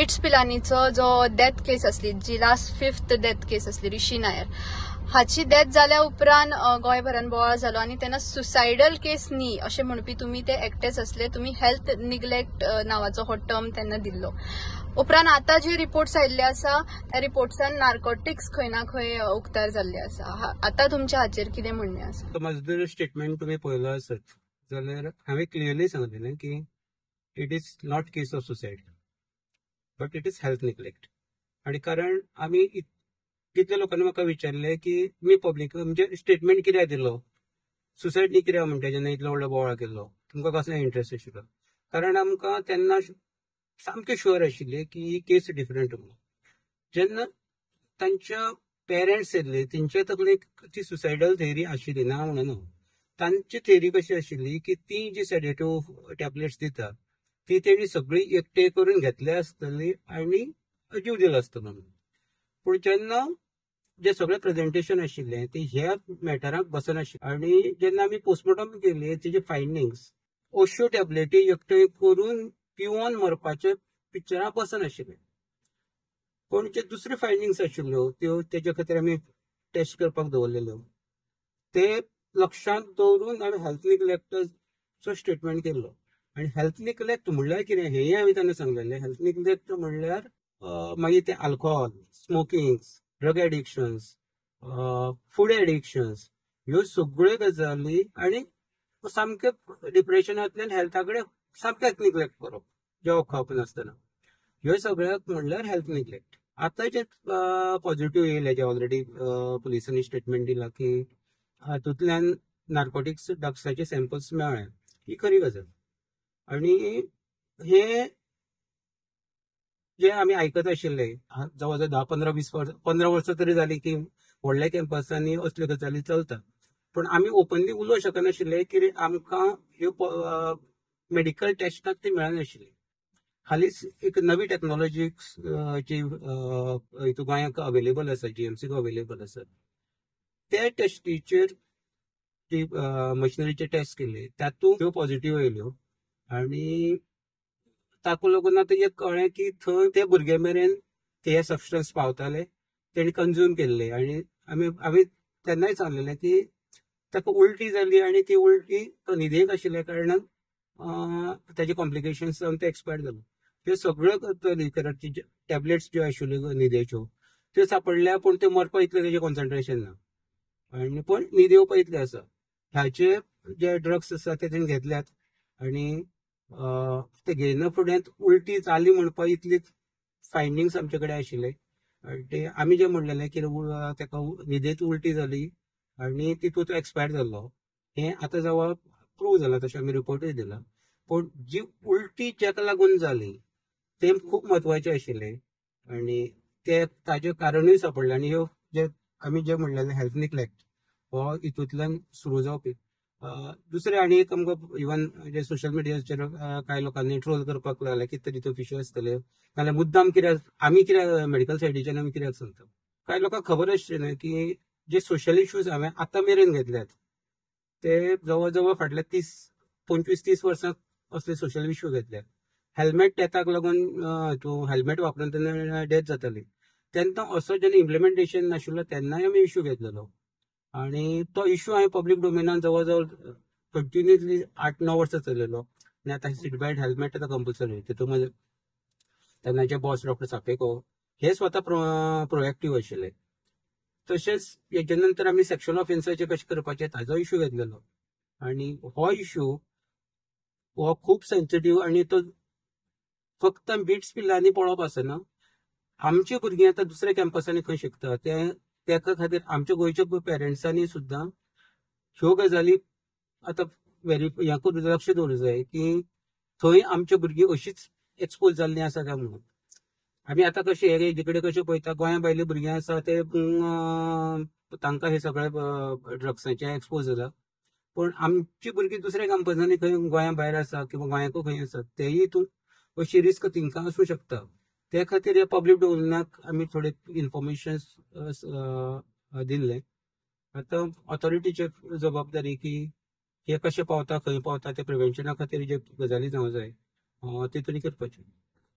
Bits पिलानीचो जो death केस असली, जी last 5th death केस असली ऋषी नायर, हाची डेथ जाल्या उपरांत गोंयभरान बोवाळ जालो आणि तेन्ना सुसायडल केस न्ही अशें म्हणपी तुमी ते एकटेच असले. तुमी हेल्थ निग्लेक्ट नावाचो हो टर्म तेन्ना दिल्लो. उपरांत आता जे रिपोर्ट्स आयिल्ले आसा त्या रिपोर्ट्सान नार्कोटिक्स खंय ना खंय उक्तार जाल्ले आसा. आता तुमच्या हाचेर कितें म्हणणें आसा? म्हाजो जर स्टेटमेंट तुमी पळयलो आसत जाल्यार हांवें क्लियरली सांगलेलें की it is not case of suicide but it is health neglect. आणि कारण आमी कितल्या लोकांनी म्हाका विचारले की मी पब्लीक म्हणजे स्टेटमेंट कित्याक दिलो, सुसायड न्ही कित्याक म्हणटा जेन्ना इतलो व्हडलो बोवाळ केल्लो, तुमकां कसलो इंट्रस्ट आशिल्लो? कारण आमकां तेन्ना सामकें शुअर आशिल्लें की ही केस डिफरंट म्हणून. जेन्ना तांच्या पेरेंट्स येयल्ले तेंचे तकलेक ती सुसायडल थेरी आशिल्ली ना म्हणून. तांची थेरी कशी आशिल्ली की ती जी सेडेटिव्ह टॅबलेट्स दिता ती तेणी सगळी एकटे करून घेतले आसतली आणि जीव दिलो आसतलो. पूण जेन्ना जे सगळे प्रेझेंटेशन आशिल्ले ते ह्या मॅटराक बसनाशिल्ले आणि जेन्ना आमी पोस्टमॉर्टम केली तेजे फायंडिंग्स अश्यो टॅबलेटी एकठांय करून पिवून मरपाचे पिक्चरां बसनाशिल्ले. पूण जे दुसरे फायंडिंग्स आशिल्ल्यो त्यो तेजे खातीर आमी टेस्ट करपाक दवरलेल्यो ते लक्षांत दवरून हांवें हेल्थ निग्लेक्टाचो स्टेटमेंट केल्लो. आणि हेल्थ निग्लेक्ट म्हणल्यार कितें हेंय हांवें तांकां सांगलेलें. हेल्थ निग्लेक्ट म्हणल्यार मागीर ते अल्कोहॉल, स्मोकिंग, ड्रग एडिक्शन्स, फूड एडिक्शन्स, ह्यो सगळ्यो गजाली आणि सामके डिप्रेशनांतल्यान हेल्था कडेन सामकें निग्लेक्ट करप जेवप खावप नासतना, ह्यो सगळ्याक म्हणल्यार हेल्थ निग्लेक्ट. आतां जे पॉझिटिव्ह येयले जे ऑलरेडी पुलिसांनी स्टेटमेंट दिला की हातूंतल्यान नार्कोटिक्स ड्रग्साचे सॅम्पल्स मेळ्ळे, ही खरी गजाल. आणि हे जे आमी आयकत आशिल्ले जवळ जवळ 10-15 वर्सां तरी जाली की व्हडल्या कॅम्पसांनी असल्यो गजाली चलता. पण आमी ओपनली उलोवंक शकनाशिल्ले की आमकां ह्यो मेडिकल टेस्टाक ती मेळनाशिल्ली. हालींच एक नवी टॅक्नॉलॉजी जी हितून गोंयाक अवेलेबल आसा, जीएमसीक अवेलेबल आसा, त्या टेस्टीचेर जी मशिनरीचे टेस्ट केले तातूंत ह्यो पॉझिटिव्ह येयल्यो. आणि ताका लागून आतां एक कळ्ळें की थंय ते भुरगे मेरेन ते सबस्टन्स पावताले, तेणी कन्ज्यूम केल्ले. आणि आमी तेन्नाय सांगलेलें की ताका उलटी जाली आणि ती उलटी तो न्हिदेक आशिल्ल्या कारणान ताजे कॉम्प्लिकेशन्स जावन ते एक्सपायर जालो. त्यो सगळ्यो टॅबलेट्स ज्यो आशिल्ल्यो न्हिदेच्यो त्यो सापडल्या, पूण त्यो मरपा इतलें तेजें कॉन्सन्ट्रेशन ना. आणि पण न्हीद येवपा इतलें आसा. ह्याचे जे ड्रग्स आसा ते तेणें घेतल्यात आणि ते घेयना फुडें उलटी जाली म्हणपा इतलीच फायंडिंग्स आमचे कडेन आशिल्ले. ते आमी जे म्हणलेले की ताका न्हिदेंत उलटी जाली आणि तितूंत तो एक्सपायर जाल्लो, हें आतां जवळ प्रूव जालां, तशें आमी रिपोर्टूय दिला. पूण जी उलटी जाका लागून जाली ते खूब म्हत्वाचें आशिल्लें आणि ते ताजें कारणूय सापडलें. आणि ह्यो जे आमी जे म्हणलेलें हेल्थ निग्लेक्ट हो हितूंतल्यान सुरू जावपी. दुसरें आनी एक आमकां इवन जे सोशल मिडियाचेर कांय लोकांनी ट्रोल करपाक लागले कितें तरी त्यो पिशव्यो आसतल्यो, नाल्यार मुद्दाम कित्याक आमी कित्याक मेडिकल सायडीच्यान आमी कित्याक सांगता. कांय लोकांक खबर आसचें की जे सोशल इश्यूज हांवें आतां मेरेन घेतल्यात ते जवळ जवळ फाटल्या 25-30 वर्सां असले सोशल इश्यू घेतल्यात. हेल्मेट डेथाक लागून हेल्मेट वापरून तेन्ना डेथ जाताली तेन्ना असो जेन्ना इम्प्लिमेंटेशन नाशिल्लो तेन्नाय आमी इश्यू घेतलेलो. आणि तो इश्यू हांवें पब्लीक डोमेनान जवळ जवळ कंटिन्युअसली 8-9 वर्सां चलयलो. आनी आतां सीट बेल्ट हेल्मेट आतां कंपल्सरी. तितून तेन्नाचे बॉस डॉक्टर सापेको हे स्वता प्रोएक्टीव आशिल्ले. तशेंच हेजे नंतर आमी सेक्शुअल ऑफेन्साचे कशें करपाचे ताजो इश्यू घेतलेलो. आणि हो इश्यू हो खूब सेन्सिटीव आणि तो फक्त बिट्स पिल्लांनी पळोवप आसना. आमची भुरगीं आतां दुसऱ्या कॅम्पसांनी खंय शिकता त्या खातीर आमच्या गोंयच्या पेरंट्सांनी सुद्दां ह्यो गजाली आतां लक्ष दवरूंक जाय की थंय आमची भुरगीं अशीच एक्सपोज जाल्लीं आसा काय म्हणून. आमी आतां कशें हेजे कडेन कशें पळयता, गोंया भायले भुरगे आसा ते तांकां हे सगळे ड्रग्साचे एक्सपोज जाला. पूण आमची भुरगीं दुसऱ्या कॅम्पसांनी खंय गोंया भायर आसा किंवा गोंयाकू खंय आसा तेय हितून अशी रिस्क तांकां आसूं शकता. त्या खातीर हे पब्लीक डोमेनाक आमी थोडे इन्फॉर्मेशन दिल्ले. आतां ऑथॉरिटीची जबाबदारी की हे कशें पावता खंय पावता ते प्रिव्हेन्शना खातीर जे गजाली जावंक जाय ते तरी करपाचे.